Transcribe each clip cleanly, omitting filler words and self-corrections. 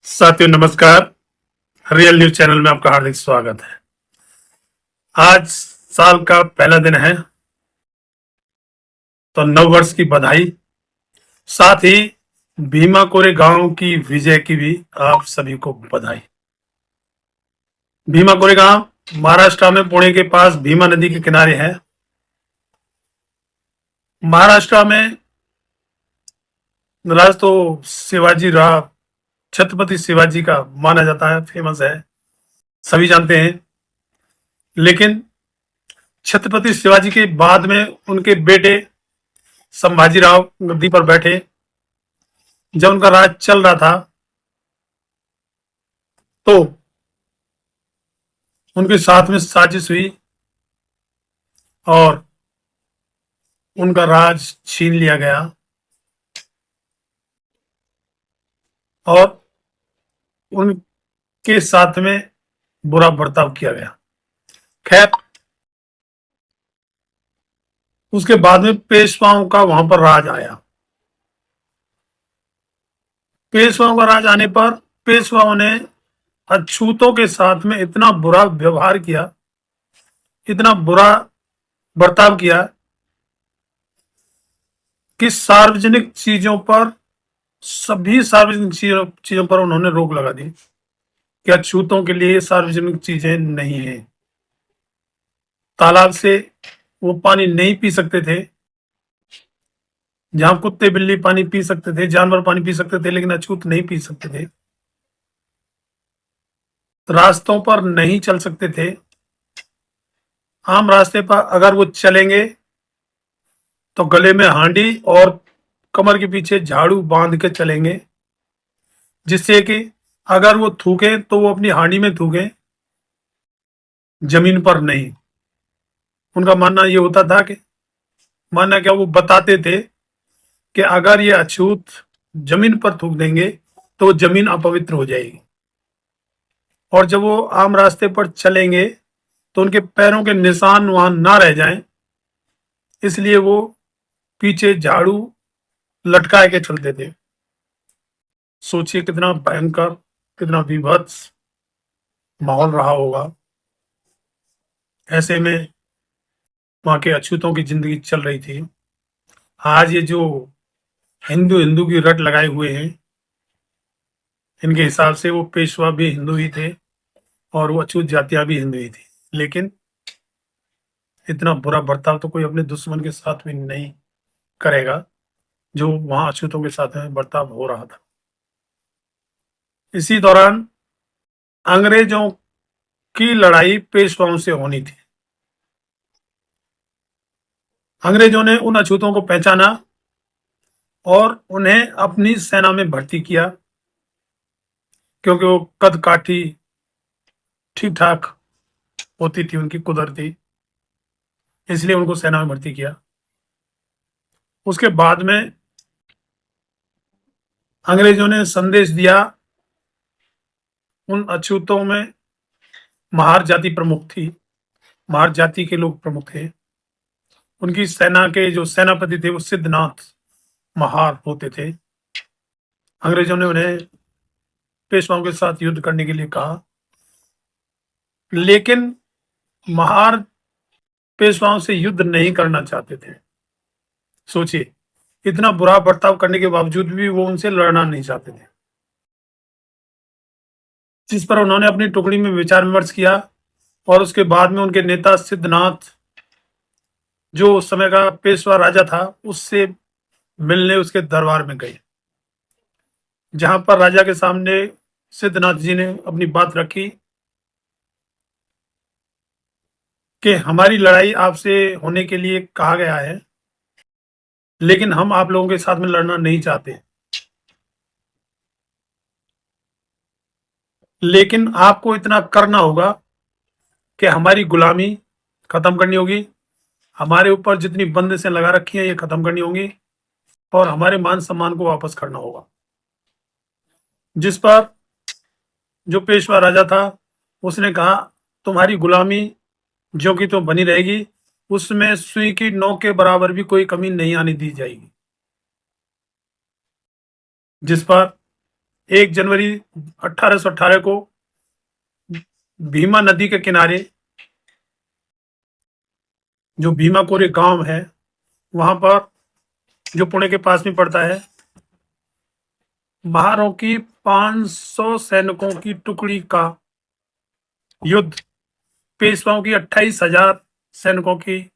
साथियों नमस्कार। Real news channel में आपका हार्दिक स्वागत है। आज साल का पहला दिन है, तो नव वर्ष की बधाई, साथ ही भीमा कोरे गांव की विजय की भी आप सभी को बधाई। भीमा कोरे गांव महाराष्ट्र में पुणे के पास भीमा नदी के किनारे है। महाराष्ट्र में राज तो शिवाजी राव, छत्रपति शिवाजी का माना जाता है, फेमस है, सभी जानते हैं। लेकिन छत्रपति शिवाजी के बाद में उनके बेटे संभाजीराव गद्दी पर बैठे। जब उनका राज चल रहा था तो उनके साथ में साजिश हुई और उनका राज छीन लिया गया और उनके साथ में बुरा बर्ताव किया गया। खैर, उसके बाद में पेशवाओं का वहां पर राज आया। पेशवाओं का राज आने पर पेशवाओं ने अछूतों के साथ में इतना बुरा व्यवहार किया, इतना बुरा बर्ताव किया कि सार्वजनिक चीजों पर, सभी सार्वजनिक चीजों पर उन्होंने रोक लगा दी कि अछूतों के लिए सार्वजनिक चीजें नहीं है। तालाब से वो पानी नहीं पी सकते थे, जहां कुत्ते बिल्ली पानी पी सकते थे, जानवर पानी पी सकते थे, लेकिन अछूत नहीं पी सकते थे। रास्तों पर नहीं चल सकते थे। आम रास्ते पर अगर वो चलेंगे तो गले में हांडी और कमर के पीछे झाड़ू बांध के चलेंगे, जिससे कि अगर वो थूके तो वो अपनी हांडी में थूके, जमीन पर नहीं। उनका मानना ये होता था कि, मानना क्या, वो बताते थे कि अगर ये अछूत जमीन पर थूक देंगे तो वो जमीन अपवित्र हो जाएगी, और जब वो आम रास्ते पर चलेंगे तो उनके पैरों के निशान वहां ना रह जाएं, इसलिए वो पीछे झाड़ू लटकाए के चलते थे। सोचिए कितना भयंकर, कितना विभत्स माहौल रहा होगा। ऐसे में वहां के अछूतों की जिंदगी चल रही थी। आज ये जो हिंदू हिंदू की रट लगाए हुए हैं, इनके हिसाब से वो पेशवा भी हिंदू ही थे और वो अछूत जातियां भी हिंदू ही थी। लेकिन इतना बुरा बर्ताव तो कोई अपने दुश्मन के साथ भी नहीं करेगा जो वहां अछूतों के साथ में बर्ताव हो रहा था। इसी दौरान अंग्रेजों की लड़ाई पेशवाओं से होनी थी। अंग्रेजों ने उन अछूतों को पहचाना और उन्हें अपनी सेना में भर्ती किया, क्योंकि वो कद काठी ठीक ठाक होती थी, उनकी कुदरती, इसलिए उनको सेना में भर्ती किया। उसके बाद में अंग्रेजों ने संदेश दिया। उन अछूतों में महार जाति प्रमुख थी, महार जाति के लोग प्रमुख थे। उनकी सेना के जो सेनापति थे वो सिद्धनाथ महार होते थे। अंग्रेजों ने उन्हें पेशवाओं के साथ युद्ध करने के लिए कहा, लेकिन महार पेशवाओं से युद्ध नहीं करना चाहते थे। सोचिए, इतना बुरा बर्ताव करने के बावजूद भी वो उनसे लड़ना नहीं चाहते थे। जिस पर उन्होंने अपनी टुकड़ी में विचार विमर्श किया और उसके बाद में उनके नेता सिद्धनाथ, जो उस समय का पेशवा राजा था, उससे मिलने उसके दरबार में गए, जहां पर राजा के सामने सिद्धनाथ जी ने अपनी बात रखी कि हमारी लड़ाई आपसे होने के लिए कहा गया है, लेकिन हम आप लोगों के साथ में लड़ना नहीं चाहते, लेकिन आपको इतना करना होगा कि हमारी गुलामी खत्म करनी होगी, हमारे ऊपर जितनी बंदिशें लगा रखी हैं ये खत्म करनी होंगी, और हमारे मान सम्मान को वापस करना होगा। जिस पर जो पेशवा राजा था उसने कहा, तुम्हारी गुलामी जो कि तो बनी रहेगी, उसमें सुई की नोक के बराबर भी कोई कमी नहीं आने दी जाएगी। जिस पर 1 जनवरी 1818 को भीमा नदी के किनारे जो भीमा कोरे गांव है, वहां पर, जो पुणे के पास में पड़ता है, महारों की 500 सैनिकों की टुकड़ी का युद्ध पेशवाओं की 28,000 सैनिकों की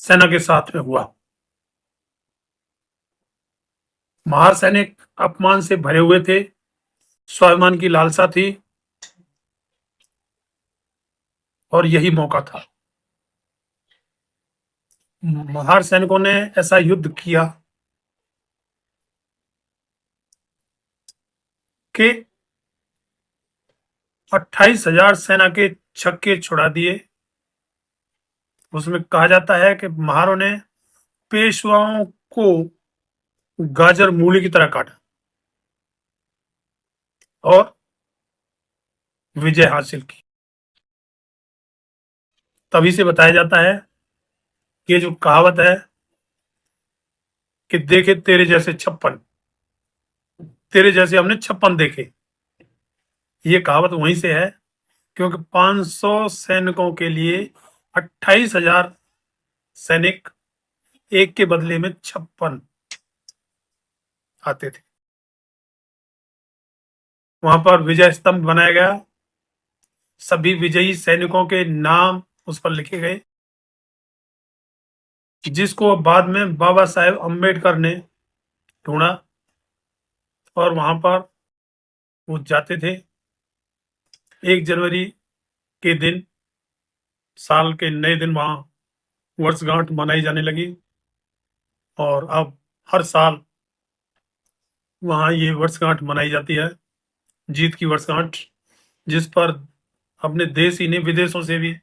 सेना के साथ में हुआ। महार सैनिक अपमान से भरे हुए थे, स्वाभिमान की लालसा थी, और यही मौका था। महार सैनिकों ने ऐसा युद्ध किया कि 28,000 सेना के छक्के छुड़ा दिए। उसमें कहा जाता है कि महारों ने पेशवाओं को गाजर मूली की तरह काटा और विजय हासिल की। तभी से बताया जाता है कि ये जो कहावत है कि देखे तेरे जैसे 56, तेरे जैसे हमने 56 देखे, ये कहावत वहीं से है, क्योंकि 500 सैनिकों के लिए 28,000 सैनिक एक के बदले में 56 आते थे। वहां पर विजय स्तंभ बनाया गया, सभी विजयी सैनिकों के नाम उस पर लिखे गए, जिसको बाद में बाबा साहेब अम्बेडकर ने ढूंढा और वहां पर वो जाते थे। 1 जनवरी के दिन, साल के नए दिन, वहां वर्षगांठ मनाई जाने लगी, और अब हर साल वहां ये वर्षगांठ मनाई जाती है, जीत की वर्षगांठ, जिस पर अपने देश ही नहीं विदेशों से भी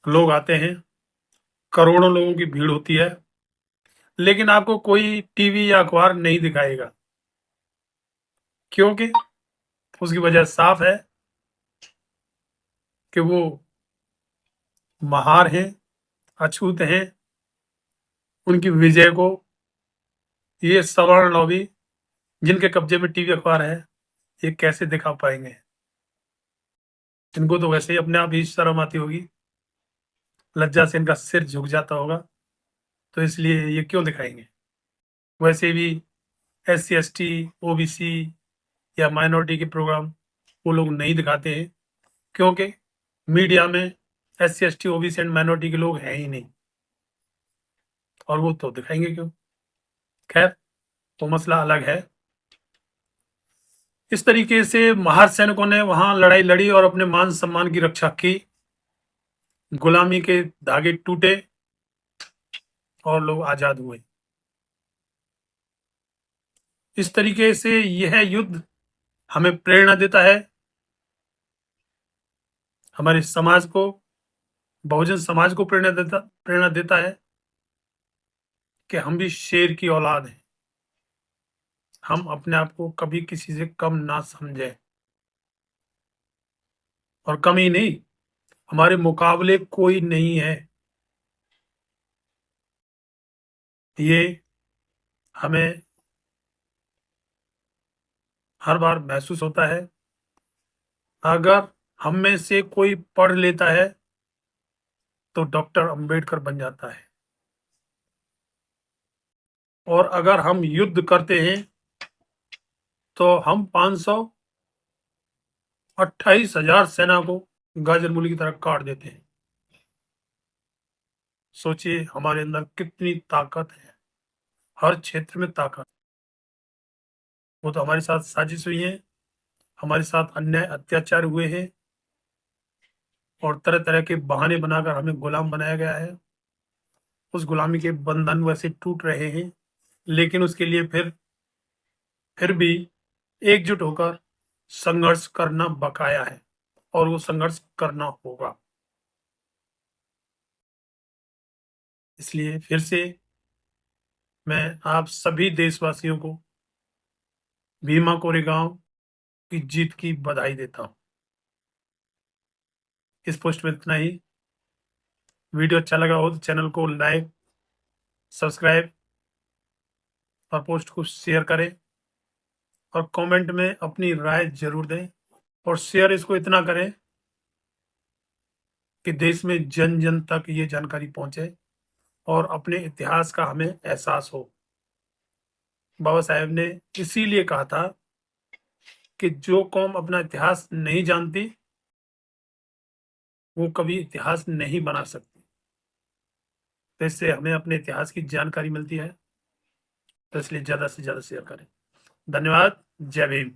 लोग आते हैं। करोड़ों लोगों की भीड़ होती है, लेकिन आपको कोई टीवी या अखबार नहीं दिखाएगा, क्योंकि उसकी वजह साफ है कि वो महार हैं, अछूत हैं। उनकी विजय को ये सवर्ण लॉबी, जिनके कब्जे में टीवी अखबार है, ये कैसे दिखा पाएंगे? इनको तो वैसे ही अपने आप ही शर्म आती होगी, लज्जा से इनका सिर झुक जाता होगा, तो इसलिए ये क्यों दिखाएंगे? वैसे भी SC ST OBC या माइनॉरिटी के प्रोग्राम वो लोग नहीं दिखाते हैं, क्योंकि मीडिया में SC ST OBC and minority के लोग हैं ही नहीं, और वो तो दिखाएंगे क्यों? खैर, तो मसला अलग है। इस तरीके से महार सैनिकों ने वहां लड़ाई लड़ी और अपने मान सम्मान की रक्षा की। गुलामी के धागे टूटे और लोग आजाद हुए। इस तरीके से यह युद्ध हमें प्रेरणा देता है, हमारे समाज को, बहुजन समाज को प्रेरणा देता है कि हम भी शेर की औलाद हैं। हम अपने आप को कभी किसी से कम ना समझें, और कम ही नहीं, हमारे मुकाबले कोई नहीं है। ये हमें हर बार महसूस होता है। अगर हम में से कोई पढ़ लेता है तो डॉक्टर अंबेडकर बन जाता है, और अगर हम युद्ध करते हैं तो हम 528,000 सेना को गाजर मूली की तरह काट देते हैं। सोचिए हमारे अंदर कितनी ताकत है, हर क्षेत्र में ताकत। वो तो हमारे साथ साजिश हुई है, हमारे साथ अन्याय अत्याचार हुए हैं, और तरह तरह के बहाने बनाकर हमें गुलाम बनाया गया है। उस गुलामी के बंधन वैसे टूट रहे हैं, लेकिन उसके लिए फिर भी एकजुट होकर संघर्ष करना बकाया है, और वो संघर्ष करना होगा। इसलिए फिर से मैं आप सभी देशवासियों को भीमा कोरेगांव की जीत की बधाई देता हूं। इस पोस्ट में इतना ही। वीडियो अच्छा लगा हो तो चैनल को लाइक, सब्सक्राइब और पोस्ट को शेयर करें। और कमेंट में अपनी राय जरूर दें और शेयर इसको इतना करें कि देश में जन जन तक ये जानकारी पहुंचे और अपने इतिहास का हमें एहसास हो। बाबा साहेब ने इसीलिए कहा था कि जो कौम अपना इतिहास नहीं जानती वो कभी इतिहास नहीं बना सकती। तो इससे हमें अपने इतिहास की जानकारी मिलती है, तो इसलिए ज्यादा से ज्यादा शेयर करें। धन्यवाद। जय भीम।